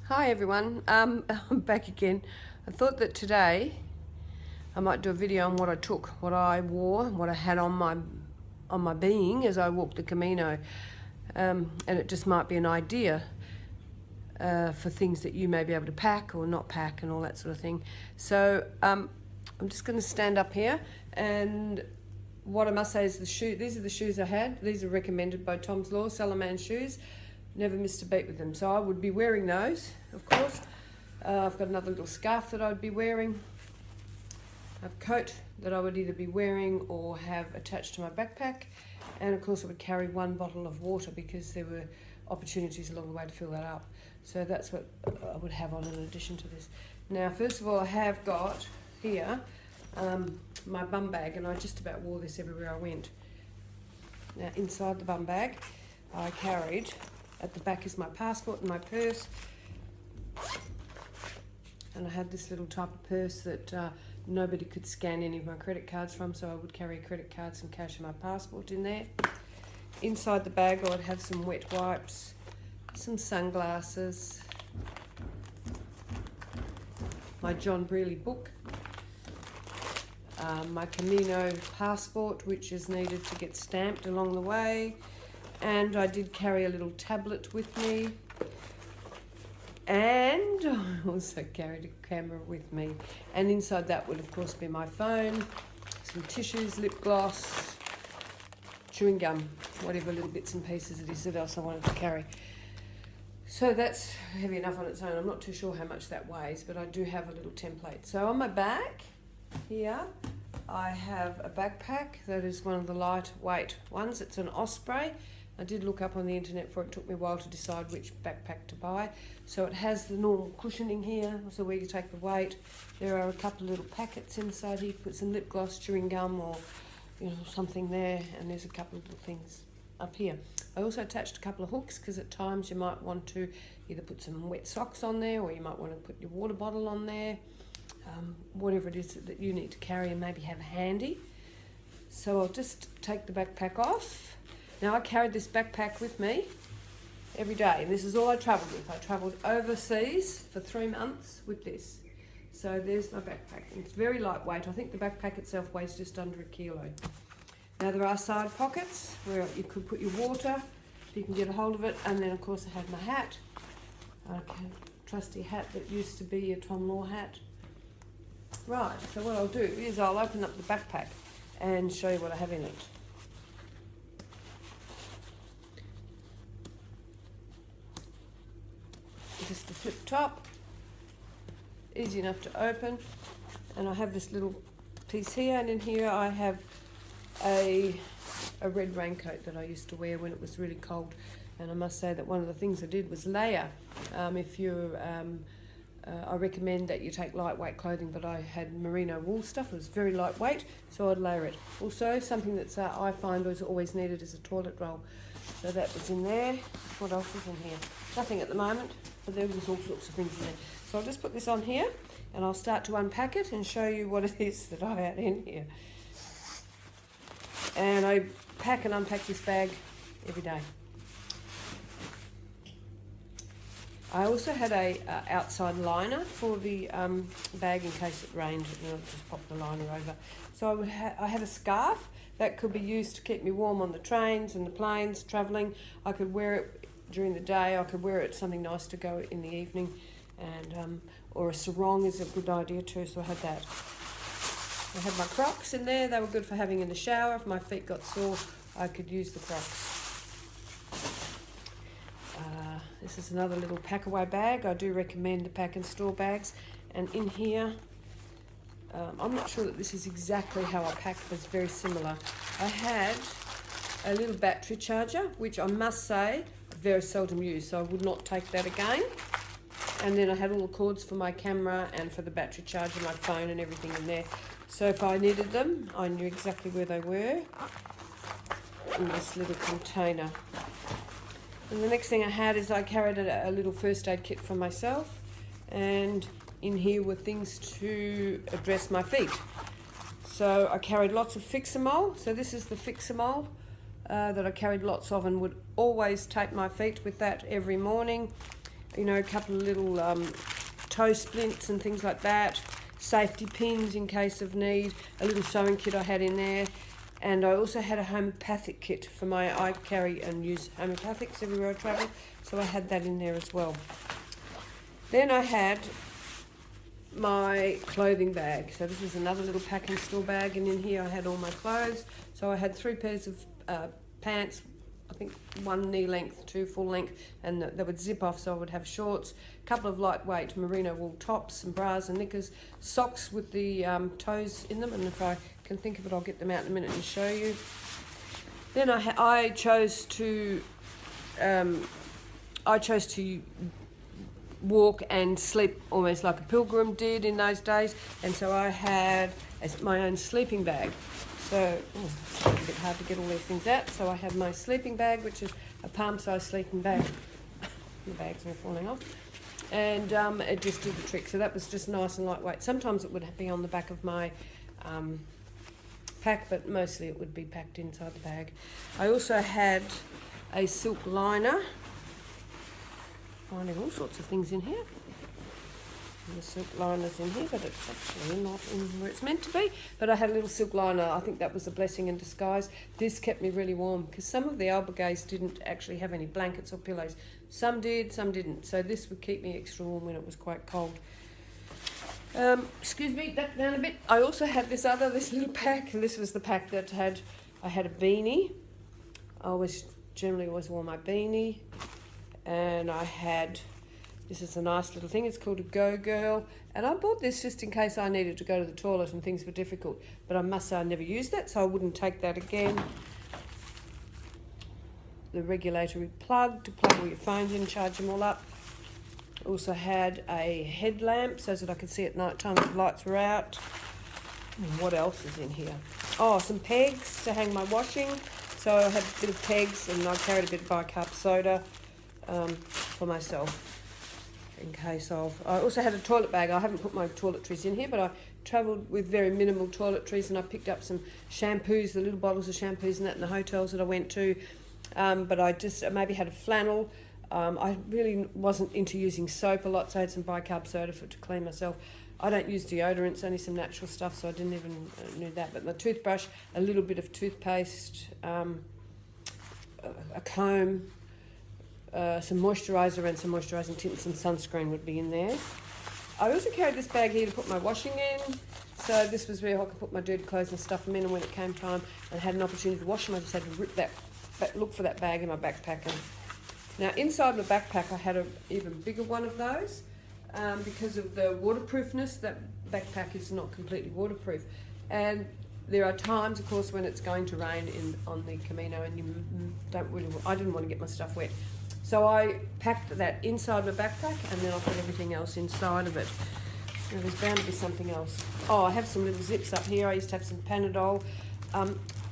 Hi everyone, I'm back again. I thought that today I might do a video on what I took, what I wore, what I had on my being as I walked the Camino, and it just might be an idea for things that you may be able to pack or not pack and all that sort of thing. So I'm just going to stand up here, and what I must say is these are the shoes I had. These are recommended by Tom's Law, Salaman shoes. Never missed a beat with them, so I would be wearing those, of course. I've got another little scarf that I'd be wearing. I have a coat that I would either be wearing or have attached to my backpack, and of course I would carry one bottle of water because there were opportunities along the way to fill that up. So that's what I would have on in addition to this. Now, first of all, I have got here my bum bag, and I just about wore this everywhere I went. Now, inside the bum bag, I carried, at the back is my passport and my purse, and I had this little type of purse that nobody could scan any of my credit cards from, so I would carry credit cards and cash and my passport in there. Inside the bag I would have some wet wipes, some sunglasses, my John Brearley book, my Camino passport, which is needed to get stamped along the way, and I did carry a little tablet with me, and I also carried a camera with me, and inside that would of course be my phone, some tissues, lip gloss, chewing gum, whatever little bits and pieces it is that else I wanted to carry. So that's heavy enough on its own. I'm not too sure how much that weighs, but I do have a little template. So on my back here I have a backpack that is one of the lightweight ones. It's an Osprey. I did look up on the internet for it. It took me a while to decide which backpack to buy. So it has the normal cushioning here, so where you take the weight. There are a couple of little packets inside here. You put some lip gloss, chewing gum, or something there, and there's a couple of little things up here. I also attached a couple of hooks because at times you might want to either put some wet socks on there, or you might want to put your water bottle on there, whatever it is that you need to carry and maybe have handy. So I'll just take the backpack off. Now, I carried this backpack with me every day, and this is all I travelled with. I travelled overseas for 3 months with this. So there's my backpack. It's very lightweight. I think the backpack itself weighs just under 1 kilo. Now, there are side pockets where you could put your water, if you can get a hold of it, and then of course I had my hat, a trusty hat that used to be a Tom Law hat. Right, so what I'll do is I'll open up the backpack and show you what I have in it. Just the flip top, easy enough to open, and I have this little piece here, and in here I have a red raincoat that I used to wear when it was really cold, and I must say that one of the things I did was layer. I recommend that you take lightweight clothing, but I had merino wool stuff. It was very lightweight, so I'd layer it. Also, something that's I find was always needed is a toilet roll. So that was in there. What else is in here? Nothing at the moment, but there was all sorts of things in there. So I'll just put this on here, and I'll start to unpack it and show you what it is that I had in here. And I pack and unpack this bag every day. I also had a outside liner for the bag in case it rained, just pop the liner over. So I had a scarf that could be used to keep me warm on the trains and the planes travelling. I could wear it during the day. I could wear it something nice to go in the evening, and or a sarong is a good idea too. So I had that. I had my Crocs in there. They were good for having in the shower. If my feet got sore, I could use the Crocs. This is another little pack-away bag. I do recommend the pack and store bags. And in here, I'm not sure that this is exactly how I pack, but it's very similar. I had a little battery charger, which I must say, very seldom used, so I would not take that again. And then I had all the cords for my camera and for the battery charger, my phone and everything in there. So if I needed them, I knew exactly where they were in this little container. And the next thing I had is I carried a little first aid kit for myself, and in here were things to address my feet. So I carried lots of Fixamol. So this is the Fixamol that I carried lots of, and would always tape my feet with that every morning. you know, a couple of little toe splints and things like that, safety pins in case of need, a little sewing kit I had in there, and I also had a homeopathic kit for I carry and use homeopathics everywhere I travel, so I had that in there as well. Then I had my clothing bag. So this is another little pack and store bag, and in here I had all my clothes. So I had 3 pairs of pants, I think 1 knee length, 2 full length, and they would zip off, so I would have shorts, a couple of lightweight merino wool tops, some bras and knickers, socks with the toes in them, and if I can think of it I'll get them out in a minute and show you. Then I chose to walk and sleep almost like a pilgrim did in those days, and so I had my own sleeping bag. So it's a bit hard to get all these things out. So I had my sleeping bag, which is a palm-sized sleeping bag. The bag's all falling off, and it just did the trick. So that was just nice and lightweight. Sometimes it would be on the back of my pack, but mostly it would be packed inside the bag. I also had a silk liner. Finding all sorts of things in here. And the silk liner's in here, but it's actually not in where it's meant to be. But I had a little silk liner. I think that was a blessing in disguise. This kept me really warm, because some of the albergaes didn't actually have any blankets or pillows. Some did, some didn't. So this would keep me extra warm when it was quite cold. Excuse me, back down a bit. I also had this little pack, and this was the pack that I had a beanie. I generally always wore my beanie. And I had, this is a nice little thing, it's called a Go Girl, and I bought this just in case I needed to go to the toilet and things were difficult, but I must say I never used that, so I wouldn't take that again. The regulatory plug to plug all your phones in, charge them all up. Also had a headlamp so that I could see at night time if the lights were out. And what else is in here? Oh, some pegs to hang my washing, so I had a bit of pegs, and I carried a bit of bicarb soda for myself in case of. I also had a toilet bag. I haven't put my toiletries in here, but I travelled with very minimal toiletries, and I picked up some shampoos, the little bottles of shampoos and that in the hotels that I went to, but I maybe had a flannel. I really wasn't into using soap a lot, so I had some bicarb soda to clean myself. I don't use deodorants, only some natural stuff, so I didn't even need that. But my toothbrush, a little bit of toothpaste, a comb, some moisturiser and some moisturising tint and some sunscreen would be in there. I also carried this bag here to put my washing in. So this was where I could put my dirty clothes and stuff them in, and when it came time and had an opportunity to wash them, I just had to rip look for that bag in my backpack. And now inside my backpack I had an even bigger one of those because of the waterproofness. That backpack is not completely waterproof. And there are times, of course, when it's going to rain on the Camino, and I didn't want to get my stuff wet. So I packed that inside my backpack, and then I put everything else inside of it. Now, there's bound to be something else. Oh, I have some little zips up here. I used to have some Panadol.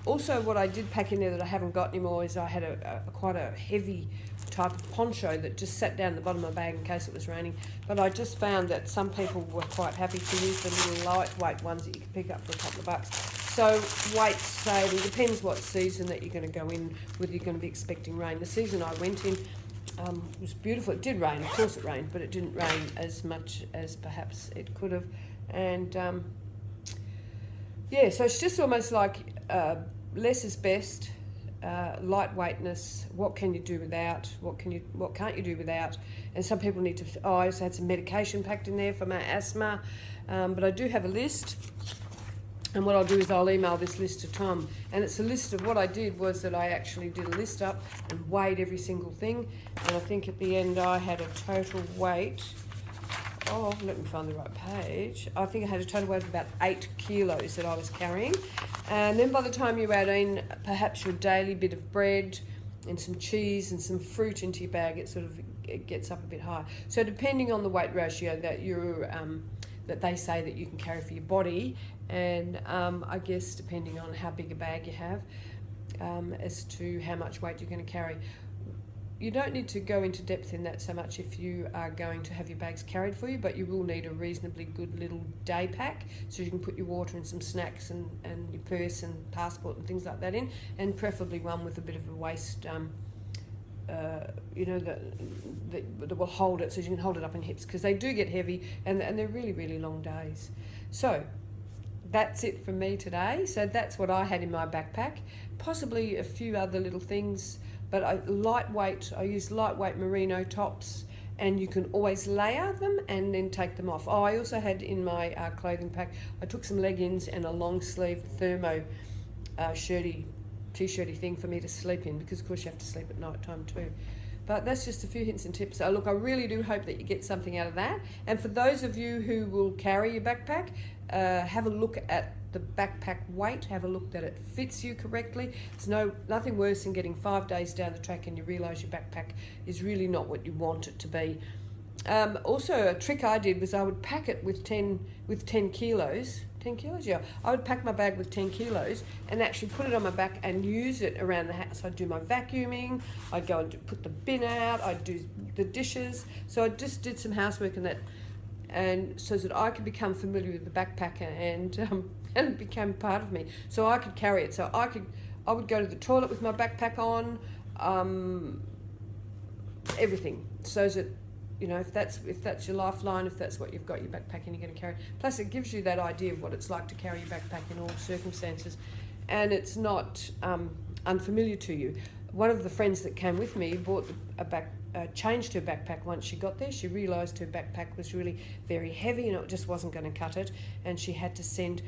Also, what I did pack in there that I haven't got anymore is I had quite a heavy type of poncho that just sat down at the bottom of my bag in case it was raining. But I just found that some people were quite happy to use the little lightweight ones that you can pick up for a couple of bucks. So weight saving, depends what season that you're going to go in, whether you're going to be expecting rain. The season I went in, it was beautiful. It did rain, of course it rained, but it didn't rain as much as perhaps it could have. And yeah, so it's just almost like less is best, lightweightness, what can you do without, what can't you do without. And some people need to, I also had some medication packed in there for my asthma, but I do have a list. And what I'll do is I'll email this list to Tom. And it's a list of what I did was that I actually did a list up and weighed every single thing. And I think at the end I had a total weight of, let me find the right page. I think I had a total weight of about 8 kilos that I was carrying. And then by the time you add in perhaps your daily bit of bread and some cheese and some fruit into your bag, it gets up a bit higher. So depending on the weight ratio that they say that you can carry for your body, and I guess depending on how big a bag you have, as to how much weight you're going to carry. You don't need to go into depth in that so much if you are going to have your bags carried for you, but you will need a reasonably good little day pack, so you can put your water and some snacks and your purse and passport and things like that in, and preferably one with a bit of a waist you know, that will hold it, so you can hold it up in hips, because they do get heavy and they're really, really long days. So that's it from me today. So that's what I had in my backpack, possibly a few other little things, but I use lightweight merino tops, and you can always layer them and then take them off. Oh, I also had in my clothing pack, I took some leggings and a long sleeve thermo t-shirty thing for me to sleep in, because of course you have to sleep at night time too. But that's just a few hints and tips. So look, I really do hope that you get something out of that. And for those of you who will carry your backpack, have a look at the backpack weight, have a look that it fits you correctly. There's nothing worse than getting 5 days down the track and you realise your backpack is really not what you want it to be. Also, a trick I did was I would pack it with 10 kilos. 10 kilos, yeah. I would pack my bag with 10 kilos and actually put it on my back and use it around the house. I'd do my vacuuming, I'd go and put the bin out, I'd do the dishes. So I just did some housework in that, and so that I could become familiar with the backpack, and it became part of me. So I could carry it. So I would go to the toilet with my backpack on, everything. So that, you know, if that's your lifeline, if that's what you've got your backpack and you're going to carry. Plus, it gives you that idea of what it's like to carry your backpack in all circumstances, and it's not unfamiliar to you. One of the friends that came with me bought changed her backpack once she got there. She realised her backpack was really very heavy and it just wasn't going to cut it, and she had to send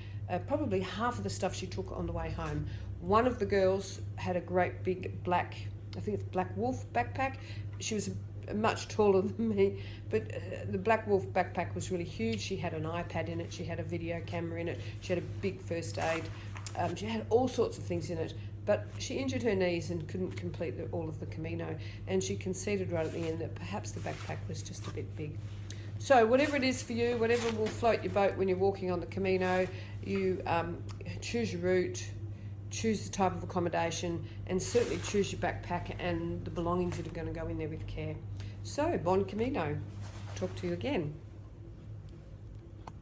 probably half of the stuff she took on the way home. One of the girls had a great big black, I think it's Black Wolf backpack. She was much taller than me, but the Black Wolf backpack was really huge. She had an iPad in it, she had a video camera in it, she had a big first aid, she had all sorts of things in it, but she injured her knees and couldn't complete all of the Camino, and she conceded right at the end that perhaps the backpack was just a bit big. So whatever it is for you, whatever will float your boat when you're walking on the Camino, you choose your route, choose the type of accommodation, and certainly choose your backpack and the belongings that are going to go in there with care. So, bon Camino. Talk to you again.